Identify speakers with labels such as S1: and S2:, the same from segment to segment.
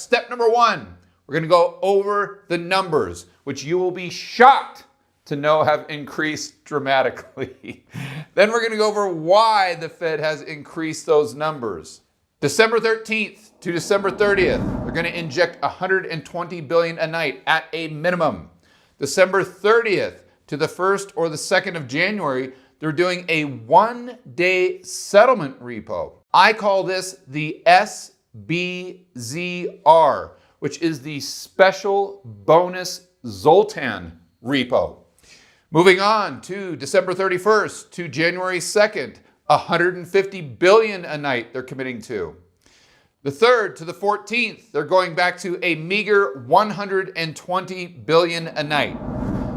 S1: Step number one, we're going to go over the numbers, which you will be shocked to know have increased dramatically. Then we're going to go over why the Fed has increased those numbers. December 13th to December 30th, they're going to inject $120 billion a night at a minimum. December 30th to the 1st or the 2nd of January, they're doing a one-day settlement repo. I call this the SBZR, which is the Special Bonus Zoltan Repo. Moving on to December 31st to January 2nd, $150 billion a night they're committing to. The 3rd to the 14th, they're going back to a meager $120 billion a night.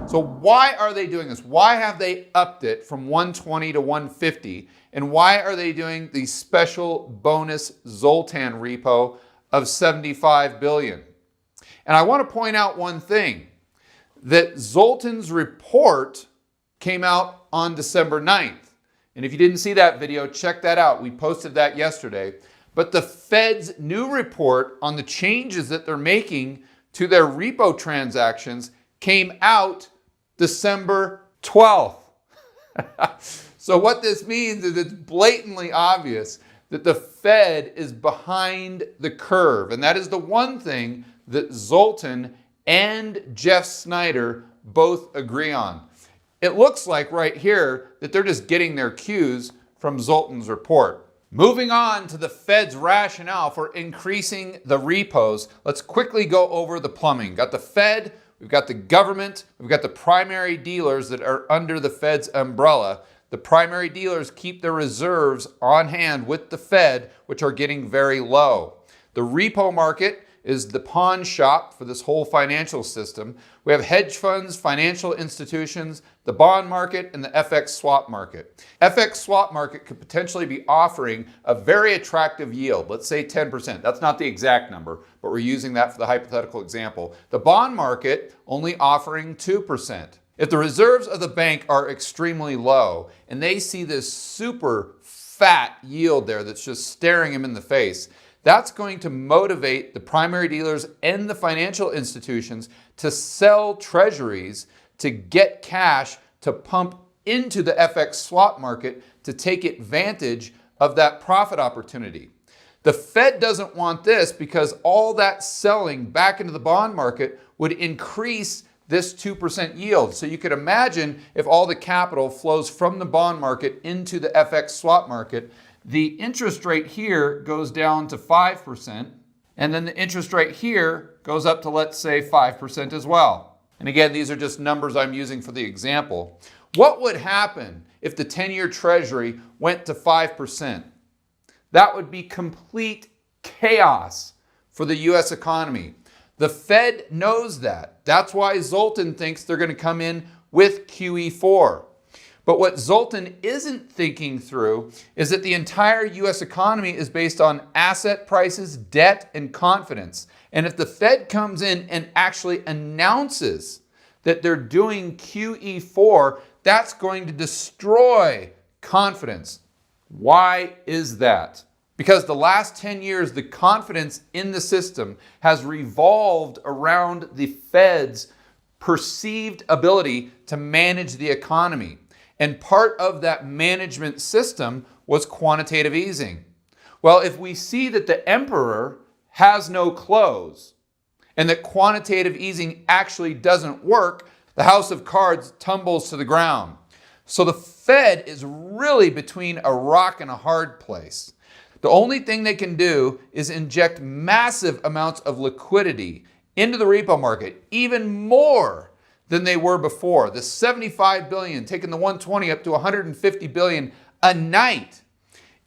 S1: So why are they doing this? Why have they upped it from 120 to 150? And why are they doing the Special Bonus Zoltan Repo of $75 billion? And I want to point out one thing, that Zoltan's report came out on December 9th. And if you didn't see that video, check that out. We posted that yesterday. But the Fed's new report on the changes that they're making to their repo transactions came out December 12th. So what this means is it's blatantly obvious that the Fed is behind the curve. And that is the one thing that Zoltan and Jeff Snyder both agree on. It looks like right here that they're just getting their cues from Zoltan's report. Moving on to the Fed's rationale for increasing the repos, let's quickly go over the plumbing. Got the Fed, we've got the government, we've got the primary dealers that are under the Fed's umbrella. The primary dealers keep their reserves on hand with the Fed, which are getting very low. The repo market is the pawn shop for this whole financial system. We have hedge funds, financial institutions, the bond market, and the FX swap market. FX swap market could potentially be offering a very attractive yield, let's say 10%. That's not the exact number, but we're using that for the hypothetical example. The bond market only offering 2%. If the reserves of the bank are extremely low and they see this super fat yield there that's just staring them in the face, that's going to motivate the primary dealers and the financial institutions to sell treasuries to get cash to pump into the FX swap market to take advantage of that profit opportunity. The Fed doesn't want this because all that selling back into the bond market would increase this 2% yield. So you could imagine if all the capital flows from the bond market into the FX swap market, the interest rate here goes down to 5%, and then the interest rate here goes up to, let's say, 5% as well. And again, these are just numbers I'm using for the example. What would happen if the 10-year Treasury went to 5%? That would be complete chaos for the U.S. economy. The Fed knows that. That's why Zoltan thinks they're going to come in with QE4. But what Zoltan isn't thinking through is that the entire U.S. economy is based on asset prices, debt, and confidence. And if the Fed comes in and actually announces that they're doing QE4, that's going to destroy confidence. Why is that? Because the last 10 years, the confidence in the system has revolved around the Fed's perceived ability to manage the economy. And part of that management system was quantitative easing. Well, if we see that the emperor has no clothes and that quantitative easing actually doesn't work, the house of cards tumbles to the ground. So the Fed is really between a rock and a hard place. The only thing they can do is inject massive amounts of liquidity into the repo market, even more than they were before. The $75 billion, taking the 120 up to $150 billion a night,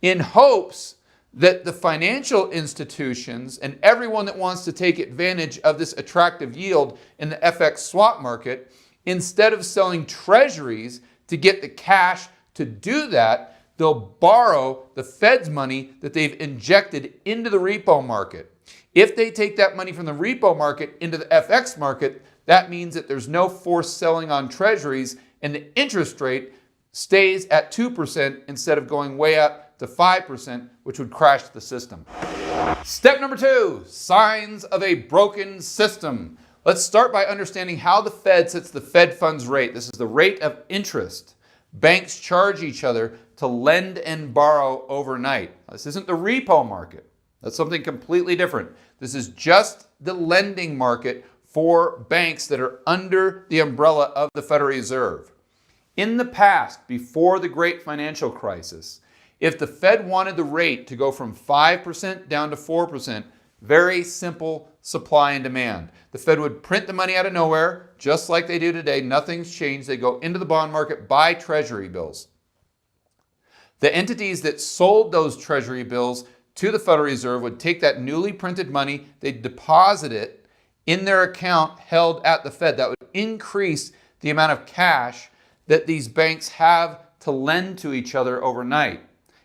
S1: in hopes that the financial institutions and everyone that wants to take advantage of this attractive yield in the FX swap market, instead of selling treasuries to get the cash to do that, they'll borrow the Fed's money that they've injected into the repo market. If they take that money from the repo market into the FX market, that means that there's no forced selling on treasuries and the interest rate stays at 2% instead of going way up to 5%, which would crash the system. Step number 2, signs of a broken system. Let's start by understanding how the Fed sets the Fed funds rate. This is the rate of interest banks charge each other to lend and borrow overnight. This isn't the repo market. That's something completely different. This is just the lending market for banks that are under the umbrella of the Federal Reserve. In the past, before the Great Financial Crisis, if the Fed wanted the rate to go from 5% down to 4%, very simple supply and demand. The Fed would print the money out of nowhere, just like they do today. Nothing's changed. They go into the bond market, buy treasury bills. The entities that sold those treasury bills to the Federal Reserve would take that newly printed money, they'd deposit it in their account held at the Fed. That would increase the amount of cash that these banks have to lend to each other overnight.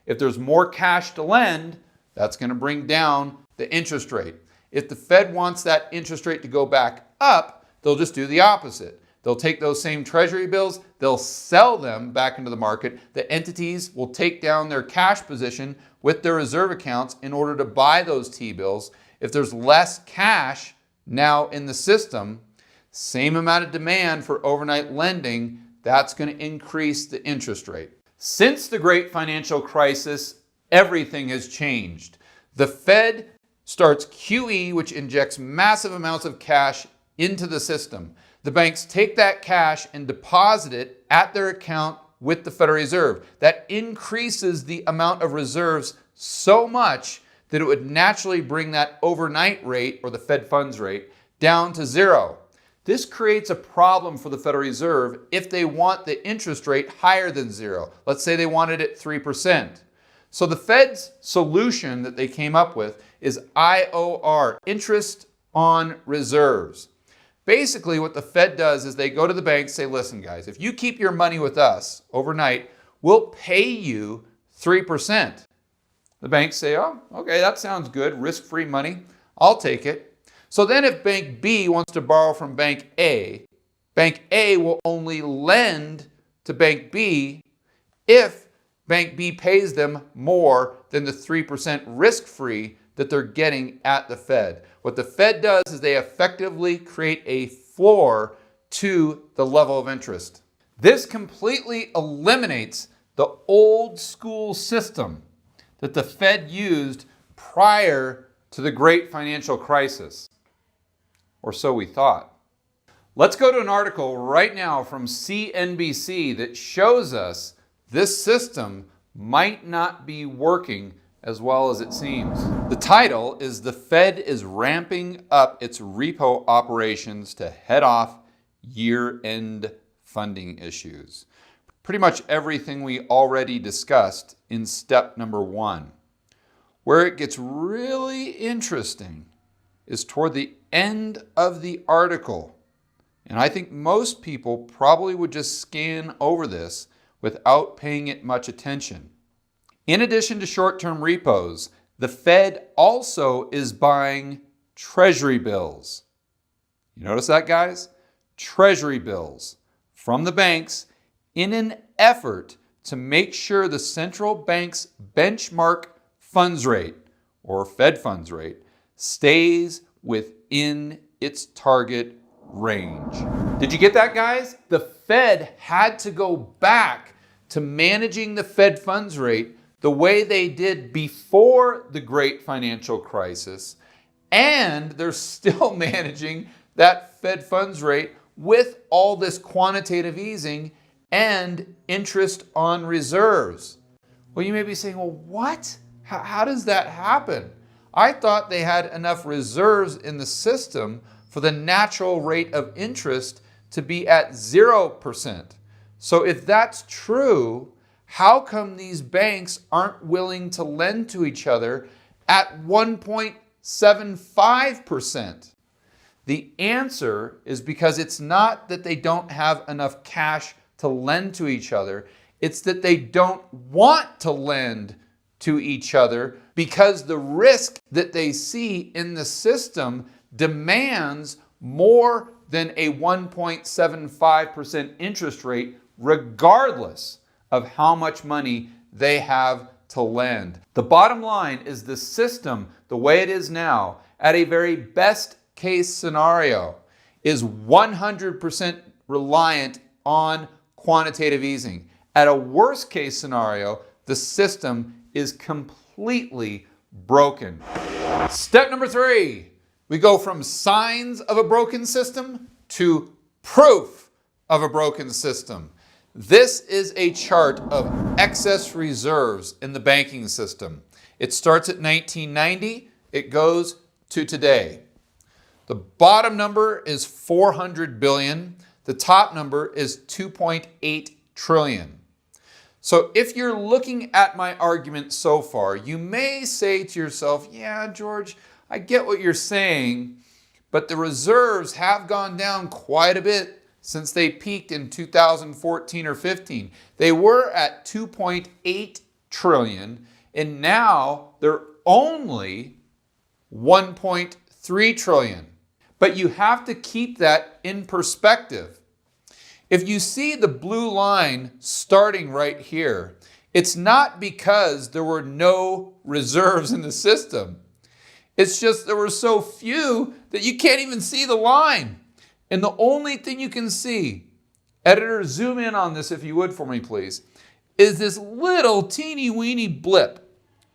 S1: If there's more cash to lend, that's going to bring down the interest rate. If the Fed wants that interest rate to go back up, they'll just do the opposite. They'll take those same treasury bills, they'll sell them back into the market. The entities will take down their cash position with their reserve accounts in order to buy those T-bills. If there's less cash now in the system, same amount of demand for overnight lending, that's going to increase the interest rate. Since the Great Financial Crisis, everything has changed. The Fed starts QE, which injects massive amounts of cash into the system. The banks take that cash and deposit it at their account with the Federal Reserve. That increases the amount of reserves so much that it would naturally bring that overnight rate, or the Fed funds rate, down to zero. This creates a problem for the Federal Reserve if they want the interest rate higher than zero. Let's say they wanted it 3%. So the Fed's solution that they came up with is IOR, interest on reserves. Basically, what the Fed does is they go to the banks and say, listen, guys, if you keep your money with us overnight, we'll pay you 3%. The banks say, oh, okay, that sounds good, risk-free money, I'll take it. So then if Bank B wants to borrow from Bank A will only lend to Bank B if Bank B pays them more than the 3% risk-free that they're getting at the Fed. What the Fed does is they effectively create a floor to the level of interest. This completely eliminates the old school system that the Fed used prior to the Great Financial Crisis. Or so we thought. Let's go to an article right now from CNBC that shows us this system might not be working as well as it seems. The title is "The Fed is Ramping Up Its Repo Operations to Head Off Year-End Funding Issues." Pretty much everything we already discussed in step number 1. Where it gets really interesting is toward the end of the article. And I think most people probably would just scan over this without paying it much attention. In addition to short-term repos, the Fed also is buying treasury bills. You notice that, guys? Treasury bills from the banks in an effort to make sure the central bank's benchmark funds rate, or Fed funds rate, stays within its target range. Did you get that, guys? The Fed had to go back to managing the Fed funds rate the way they did before the Great Financial Crisis, and they're still managing that Fed funds rate with all this quantitative easing and interest on reserves. Well, you may be saying, well, what? How does that happen? I thought they had enough reserves in the system for the natural rate of interest to be at 0%. So if that's true, how come these banks aren't willing to lend to each other at 1.75%? The answer is because it's not that they don't have enough cash to lend to each other. It's that they don't want to lend to each other because the risk that they see in the system demands more than a 1.75% interest rate, regardless of how much money they have to lend. The bottom line is the system, the way it is now, at a very best case scenario, is 100% reliant on quantitative easing. At a worst case scenario, the system is completely broken. Step number 3, we go from signs of a broken system to proof of a broken system. This is a chart of excess reserves in the banking system. It starts at 1990, it goes to today. The bottom number is 400 billion. The top number is 2.8 trillion. So if you're looking at my argument so far, you may say to yourself, yeah, George, I get what you're saying, but the reserves have gone down quite a bit since they peaked in 2014 or 15. They were at 2.8 trillion, and now they're only 1.3 trillion. But you have to keep that in perspective. If you see the blue line starting right here, it's not because there were no reserves in the system. It's just there were so few that you can't even see the line. And the only thing you can see, editor, zoom in on this if you would for me, please, is this little teeny weeny blip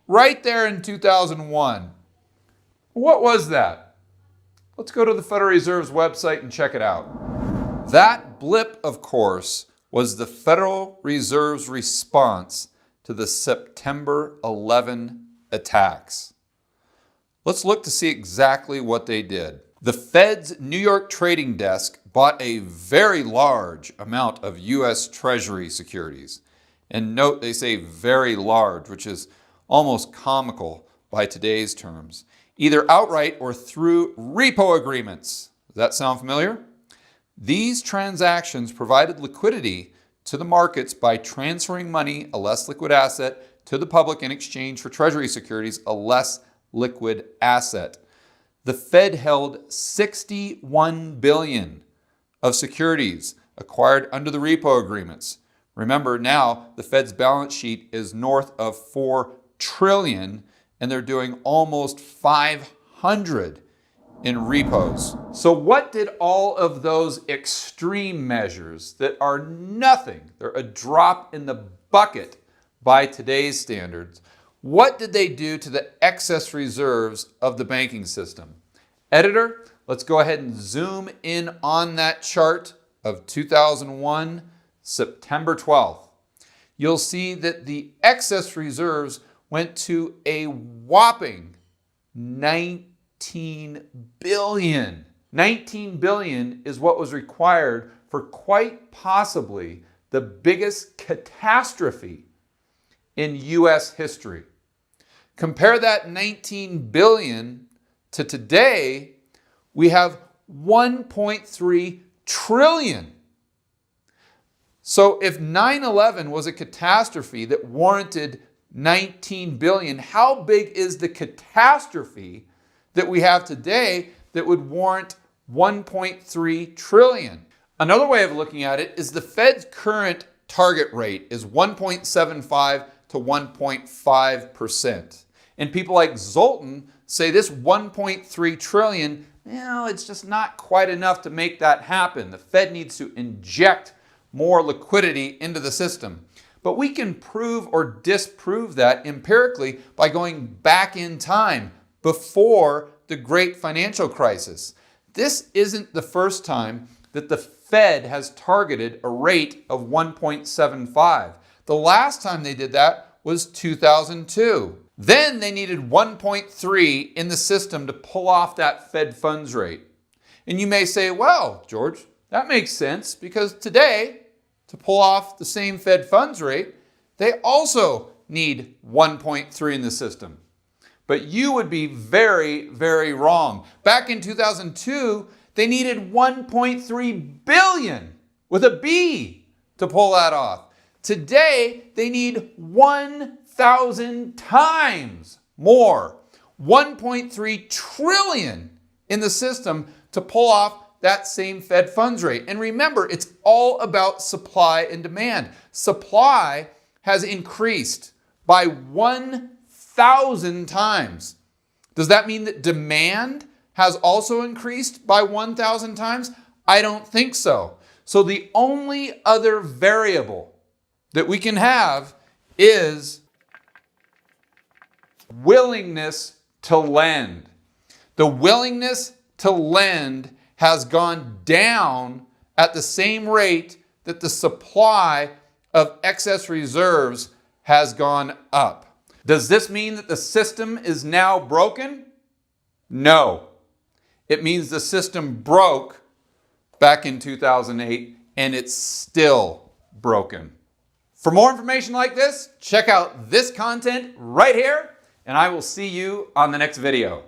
S1: right there in 2001. What was that? Let's go to the Federal Reserve's website and check it out. That blip, of course, was the Federal Reserve's response to the September 11 attacks. Let's look to see exactly what they did. The Fed's New York trading desk bought a very large amount of U.S. Treasury securities. And note they say very large, which is almost comical by today's terms, either outright or through repo agreements. Does that sound familiar? These transactions provided liquidity to the markets by transferring money, a less liquid asset, to the public in exchange for Treasury securities, a less liquid asset. The Fed held $61 billion of securities acquired under the repo agreements. Remember, now the Fed's balance sheet is north of $4 trillion, and they're doing almost 500 in repos. So what did all of those extreme measures that are nothing, they're a drop in the bucket by today's standards, what did they do to the excess reserves of the banking system? Editor, let's go ahead and zoom in on that chart of 2001, September 12th. You'll see that the excess reserves went to a whopping 19 billion. 19 billion is what was required for quite possibly the biggest catastrophe in U.S. history. Compare that 19 billion to today, we have 1.3 trillion. So if 9/11 was a catastrophe that warranted 19 billion, how big is the catastrophe that we have today that would warrant 1.3 trillion? Another way of looking at it is the Fed's current target rate is 1.75 to 1.5%. And people like Zoltan say this 1.3 trillion, it's just not quite enough to make that happen. The Fed needs to inject more liquidity into the system. But we can prove or disprove that empirically by going back in time before the great financial crisis. This isn't the first time that the Fed has targeted a rate of 1.75. The last time they did that was 2002. Then they needed 1.3 in the system to pull off that Fed funds rate. And you may say, well, George, that makes sense because today, to pull off the same Fed funds rate, they also need 1.3 in the system. But you would be very, very wrong. Back in 2002, they needed 1.3 billion with a B to pull that off. Today, they need 1,000 times more, 1.3 trillion in the system to pull off that same Fed funds rate. And remember, it's all about supply and demand. Supply has increased by 1,000 times. Does that mean that demand has also increased by 1,000 times? I don't think so. So the only other variable that we can have is willingness to lend. The willingness to lend has gone down at the same rate that the supply of excess reserves has gone up. Does this mean that the system is now broken? No. It means the system broke back in 2008 and it's still broken. For more information like this, check out this content right here, and I will see you on the next video.